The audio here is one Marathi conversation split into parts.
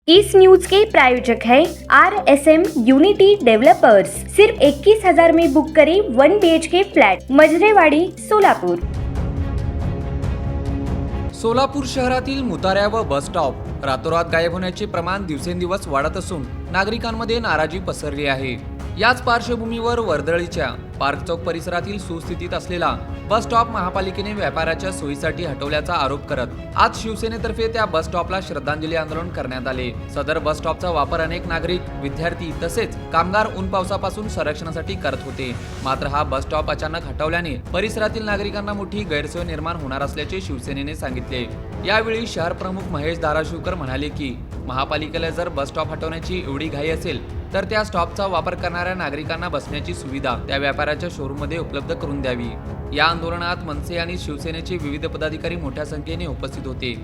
इस न्यूज के प्रायोजक है RSM यूनिटी डेवलपर्स। सिर्फ 21,000 में बुक करें 1 BHK फ्लॅट, मजरेवाडी, सोलापूर। सोलापूर शहरातील मुताऱ्या व बस स्टॉप रातोरात गायब होण्याचे प्रमाण दिवसेंदिवस वाढत असून नागरिकांमध्ये नाराजी पसरली आहे। याच पार्श्वभूमीवर वर्दळीच्या पार्क चौक परिसरातील सुस्थितीत असलेला बस स्टॉप महापालिकेने व्यापाऱ्याच्या सोयीसाठी हटवल्याचा आरोप करत आज शिवसेनेतर्फे त्या बस स्टॉपला श्रद्धांजली आंदोलन करण्यात आले। सदर बस स्टॉपचा वापर अनेक नागरिक, विद्यार्थी तसेच कामगार ऊन पावसापासून संरक्षणासाठी करत होते। मात्र हा बस स्टॉप अचानक हटवल्याने परिसरातील नागरिकांना मोठी गैरसोय निर्माण होणार असल्याचे शिवसेनेने सांगितले। यावेळी शहर प्रमुख महेश धाराशिवकर म्हणाले की महापालिकेला जर बस स्टॉप हटवण्याची एवढी घाई असेल तर त्या स्टॉपचा वापर करणाऱ्या नागरिकांना बसण्याची सुविधा त्या व्यापाऱ्याच्या शोरूममध्ये उपलब्ध करून द्यावी। या आंदोलनात मनसे आणि शिवसेनेचे विविध पदाधिकारी मोठ्या संख्येने उपस्थित होते।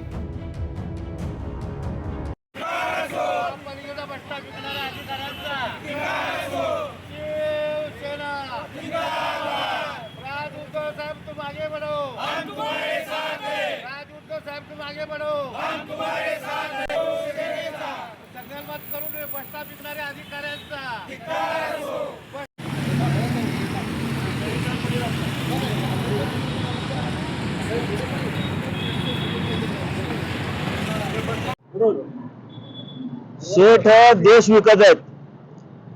शेठ देश विकत आहेत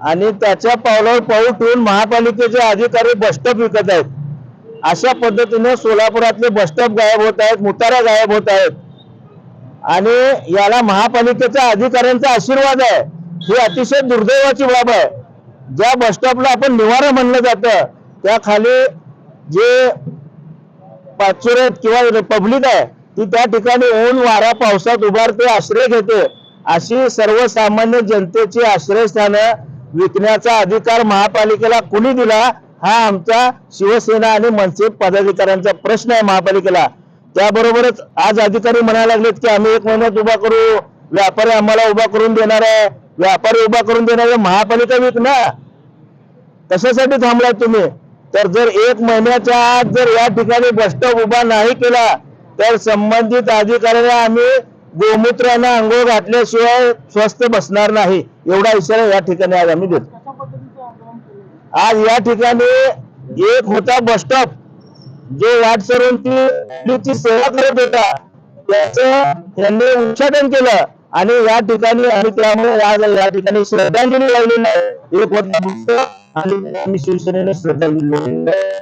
आणि त्याच्या पावलावर पाऊल ठेवून महापालिकेचे अधिकारी बसस्टॉप विकत आहेत। अशा पद्धतीने सोलापुरातले बसस्टॉप गायब होत आहेत, मुतारा गायब होत आहेत आणि याला महापालिकेच्या अधिकाऱ्यांचा आशीर्वाद आहे। ही अतिशय दुर्दैवाची बाब आहे। ज्या बसस्टॉपला आपण निवारा म्हणलं जातं त्या खाली जे पाचोऱ्यात किंवा पब्लिक आहे ती त्या ठिकाणी ऊन वारा पावसात उभारते, आश्रय घेते। अशी सर्वसामान्य जनतेची आश्रयस्थानं विकण्याचा अधिकार महापालिकेला कुणी दिला हा आमचा शिवसेना आणि मनसे पदाधिकाऱ्यांचा प्रश्न आहे महापालिकेला। त्याबरोबरच आज अधिकारी म्हणायला लागलेत की आम्ही 1 महिन्यात उभा करू, व्यापारी आम्हाला उभा करून देणार आहे, व्यापारी उभा करून देणार आहे, महापालिका विक ना। कशासाठी थांबलाय तुम्ही? तर जर 1 महिन्याच्या आत जर या ठिकाणी बसस्टॉप उभा नाही केला तर संबंधित अधिकाऱ्यांना आम्ही गोमूत्राने अंघोळ घातल्याशिवाय स्वस्थ बसणार नाही, एवढा इशारा या ठिकाणी आज आम्ही देतो। आज या ठिकाणी एक होता बसस्टॉप जो वाटसरूंची सेवा करत होता, त्याचं त्यांनी उच्चाटन केलं आणि या ठिकाणी आणि त्यामुळे या ठिकाणी श्रद्धांजली वाहिली नाही। एक होता बसस्टॉप आणि आम्ही शिवसेनेने श्रद्धांजली वाहिली।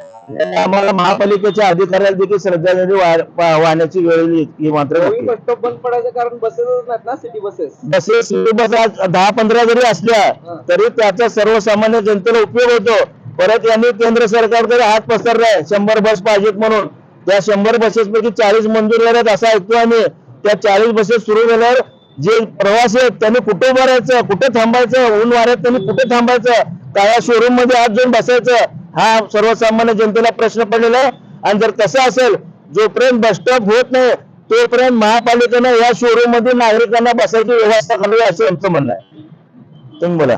आम्हाला महापालिकेच्या अधिकाऱ्याला देखील श्रद्धांजली वाहण्याची वेळ येईल। मात्र बसस्टॉप बंद पडायचं कारण बसेस नाहीत ना, सिटी बस 10-15 जरी असल्या तरी त्याचा सर्वसामान्य जनतेला उपयोग होतो। परत यांनी केंद्र सरकारकडे हात पसरलाय 100 बस पाहिजेत म्हणून। त्या 100 बसेसपैकी 40 मंजूर झाल्यात असं ऐकतो आम्ही। त्या 40 बसेस सुरू झाल्यावर जे प्रवासी आहेत त्यांनी कुठे उभं राहायचं, कुठे थांबायचं, ऊन वाऱ्यात त्यांनी कुठे थांबायचं, काय शोरूम मध्ये हात जाऊन बसायचं, हा सर्वसामान्य जनतेला प्रश्न पडलेला आहे। आणि जर तसं असेल, जोपर्यंत बसस्टॉप होत नाही तोपर्यंत महापालिकेने या शोरूम मध्ये नागरिकांना बसायची व्यवस्था करावी असं आमचं म्हणणं आहे। तुम्ही बोला।